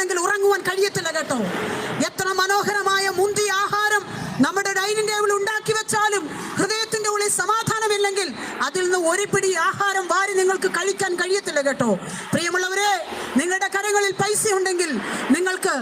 സമാധാനമില്ലെങ്കിൽ ഉറങ്ങുവാൻ കഴിയത്തില്ല കേട്ടോ. എത്ര മനോഹരമായ മുന്തിയ ആഹാരം നമ്മുടെ ഡൈനിങ് ടേബിൾ ഉണ്ടാക്കി വെച്ചാലും ഹൃദയത്തിന്റെ ഉള്ളിൽ സമാധാനമില്ലെങ്കിൽ അതിൽ നിന്ന് ഒരു പിടി ആഹാരം വാരി നിങ്ങൾക്ക് കഴിക്കാൻ കഴിയത്തില്ല കേട്ടോ. പ്രിയമുള്ളവരെ, നിങ്ങളുടെ കരങ്ങളിൽ പൈസ ഉണ്ടെങ്കിൽ നിങ്ങൾക്ക്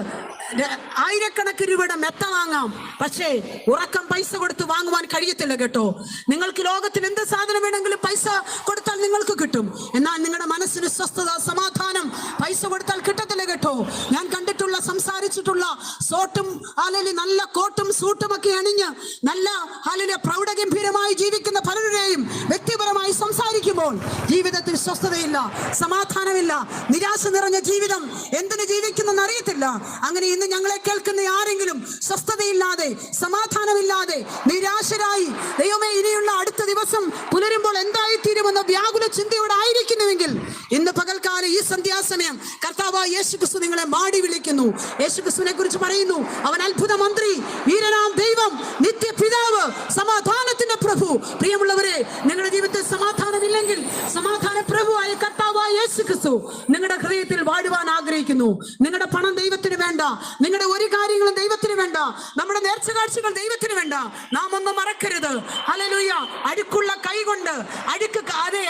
ആയിരക്കണക്കിന് രൂപയുടെ മെത്ത വാങ്ങാം. പക്ഷേ ഉറക്കം പൈസ കൊടുത്ത് വാങ്ങുവാൻ കഴിയത്തില്ല കേട്ടോ. നിങ്ങൾക്ക് ലോകത്തിൽ എന്ത് സാധനം വേണമെങ്കിലും പൈസ കൊടുത്താൽ നിങ്ങൾക്ക് കിട്ടും. എന്നാൽ നിങ്ങളുടെ മനസ്സിന് സ്വസ്ഥത, സമാധാനം പൈസ കൊടുത്താൽ കിട്ടത്തില്ല കേട്ടോ. ഞാൻ കണ്ടിട്ടുള്ള, സംസാരിച്ചിട്ടുള്ള സോട്ടും അല്ലെങ്കിൽ നല്ല കോട്ടും സൂട്ടും ഒക്കെ അണിഞ്ഞ് നല്ല പ്രൗഢഗംഭീരമായി ജീവിക്കുന്ന പലരുടെയും വ്യക്തിപരമായി സംസാരിക്കുമ്പോൾ ജീവിതത്തിൽ സ്വസ്ഥതയില്ല, സമാധാനമില്ല, നിരാശ നിറഞ്ഞ ജീവിതം. എന്തിനു ജീവിക്കുന്നെന്ന് അറിയത്തില്ല. അങ്ങനെ ഇന്ന് ഞങ്ങളെ കേൾക്കുന്ന ആരെങ്കിലും സ്വസ്ഥതയില്ലാതെ, സമാധാനമില്ലാതെ, നിരാശരായി, ദൈവമേ ഇനിയുള്ള അടുത്ത ദിവസം പുലരുമ്പോൾ എന്തായിത്തീരുമെന്ന വ്യാകുല ചിന്തയോടെ ആയിരിക്കുന്നുവെങ്കിൽ ഇന്ന് പകൽക്കാലം ഈ സന്ധ്യാസമയം കർത്താവായ യേശുക്രിസ്തു നിങ്ങളെ മാടി വിളിക്കുന്നു. യേശുക്രിസ്തുവിനെ കുറിച്ച് പറയുന്നു, അവൻ അത്ഭുത മന്ത്രി, വീരനാം ദൈവം, നിത്യപിതാവ്, സമാധാനത്തിന്റെ പ്രഭു. പ്രിയമുള്ളവരെ, നിങ്ങളുടെ ജീവിതത്തിൽ സമാധാനമില്ലെങ്കിൽ സമാധാന പ്രഭുവായ കർത്താവായ യേശുക്രിസ്തു നിങ്ങളുടെ ഹൃദയത്തിൽ വാഴുവാൻ ആഗ്രഹിക്കുന്നു. നിങ്ങളുടെ പണം ദൈവത്തിന് വേണ്ട, നിങ്ങളുടെ ഒരു കാര്യങ്ങളും ദൈവത്തിന് വേണ്ട, നമ്മുടെ നേർച്ചകാഴ്ചകൾ ദൈവത്തിന് വേണ്ട. നാം ഒന്നും മറക്കരുത്. ഹല്ലേലൂയ. അഴുക്കുള്ള കൈ കൊണ്ട്,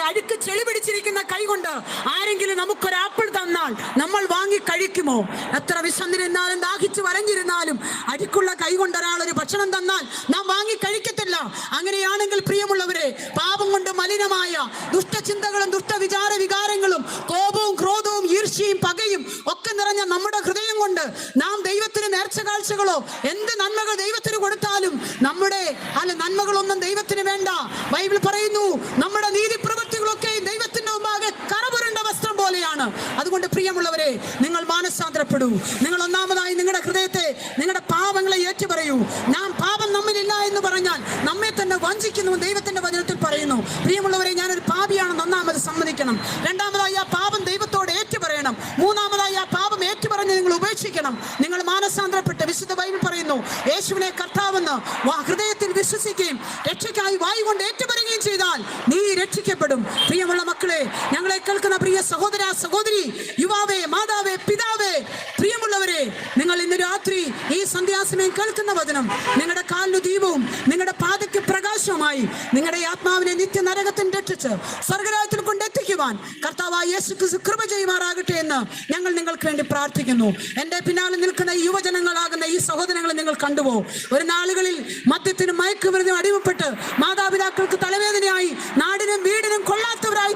അഴുക്ക് ചെളി പിടിച്ചിരിക്കുന്ന കൈ കൊണ്ട് ആരെങ്കിലും നമുക്കൊരു ആപ്പിൾ തന്നാൽ നമ്മൾ വാങ്ങി കഴിക്കുമോ? എത്ര വിശന്നിരുന്നാലും ദാഹിച്ചു വരഞ്ഞിരുന്നാലും അഴുക്കുള്ള കൈ കൊണ്ട് ഒരാൾ ഒരു ഭക്ഷണം തന്നാൽ നാം വാങ്ങി കഴിക്കത്തില്ല. അങ്ങനെയാണെങ്കിൽ പ്രിയമുള്ളവരെ, പാപം കൊണ്ട് മലിനമായ ദുഷ്ടചിന്തകളും ദുഷ്ടവിചാര വികാരങ്ങളും കോപവും ക്രോധവും ഈർഷ്യയും പകയും ഒക്കെ നിറഞ്ഞ നമ്മുടെ ഹൃദയം കൊണ്ട് നാം ദൈവത്തിന് നേർച്ചകാഴ്ചകളോ എന്ത് നന്മകൾ ദൈവത്തിന് കൊടുത്താലും നമ്മുടെ നന്മകളൊന്നും ദൈവത്തിന് വേണ്ട. ബൈബിൾ പറയുന്നു, നമ്മുടെ നീതി പ്രവൃത്തികളൊക്കെ ദൈവത്തിന്റെ മുമ്പാകെ കറപുരണ്ട വസ്ത്രം പോലെയാണ്. അതുകൊണ്ട് പ്രിയമുള്ളവരെ, നിങ്ങൾ മാനസാന്തരപ്പെടൂ. നിങ്ങൾ ഒന്നാമതായി നിങ്ങളുടെ ഹൃദയത്തെ, നിങ്ങളുടെ പാപങ്ങളെ ഏറ്റുപറയൂ. നാം പാപം നമ്മിലില്ല എന്ന് പറഞ്ഞാൽ നമ്മെ തന്നെ വഞ്ചിക്കുന്നു ദൈവത്തിന്റെ വചനത്തിൽ പറയുന്നു. പ്രിയമുള്ളവരെ, ഞാനൊരു പാപിയാണെന്ന് ഒന്നാമത് സമ്മതിക്കണം. രണ്ടാമതായി ആ പാപം ദൈവത്തോട് ഏറ്റുപറയണം. മൂന്നാമതായി ആ പാപം ഏറ്റുപറഞ്ഞ് നിങ്ങൾ ഉപേക്ഷിക്കണം. നിങ്ങൾ മാനസാന്തരപ്പെട്ട്, വിശുദ്ധ ബൈബിൾ പറയുന്നു, യേശുവിനെ കർത്താവെന്ന് ഹൃദയത്തിൽ വിശ്വസിക്കുകയും രക്ഷയ്ക്കായി വായു കൊണ്ട് ഏറ്റുപറയുകയും ചെയ്താൽ നീ രക്ഷിക്കപ്പെടും. പ്രിയമുള്ള മക്കളെ, ഞങ്ങളെ കേൾക്കുന്ന പ്രിയ സഹോദര, സഹോദരി, യുവാവേ, മാതാവേ, പിതാവേ, പ്രിയമുള്ളവരെ, നിങ്ങൾ ഇന്ന് രാത്രി ഈ സന്ധ്യാസമയം കേൾക്കുന്ന വചനം നിങ്ങളുടെ കാലിന് ദീപവും നിങ്ങളുടെ പാതയ്ക്ക് പ്രകാശവുമായി നിങ്ങളുടെ ആത്മാവിനെ നിത്യ നരകത്തിൽ രക്ഷിച്ച് സ്വർഗ്ഗരാജ്യത്തിൽ കൊണ്ടെത്തിക്കുവാൻ കർത്താവായ യേശുക്രിസ്തു കൃപ ചെയ്യുമാറാകട്ടെ എന്ന് ഞങ്ങൾ നിങ്ങൾക്ക് വേണ്ടി പ്രാർത്ഥിക്കുന്നു. എന്റെ പിന്നാലെ നിൽക്കുന്ന ഈ യുവജനങ്ങളാകുന്ന ഈ സഹോദരങ്ങളെ നിങ്ങൾ കണ്ടുപോ. ഒരു നാളുകളിൽ മദ്യത്തിനും മയക്കുമരുന്നിനും അടിമപ്പെട്ട് മാതാപിതാക്കൾക്ക് തലവേദനയായി നാടിനും വീടിനും കൊള്ളാത്തവരായി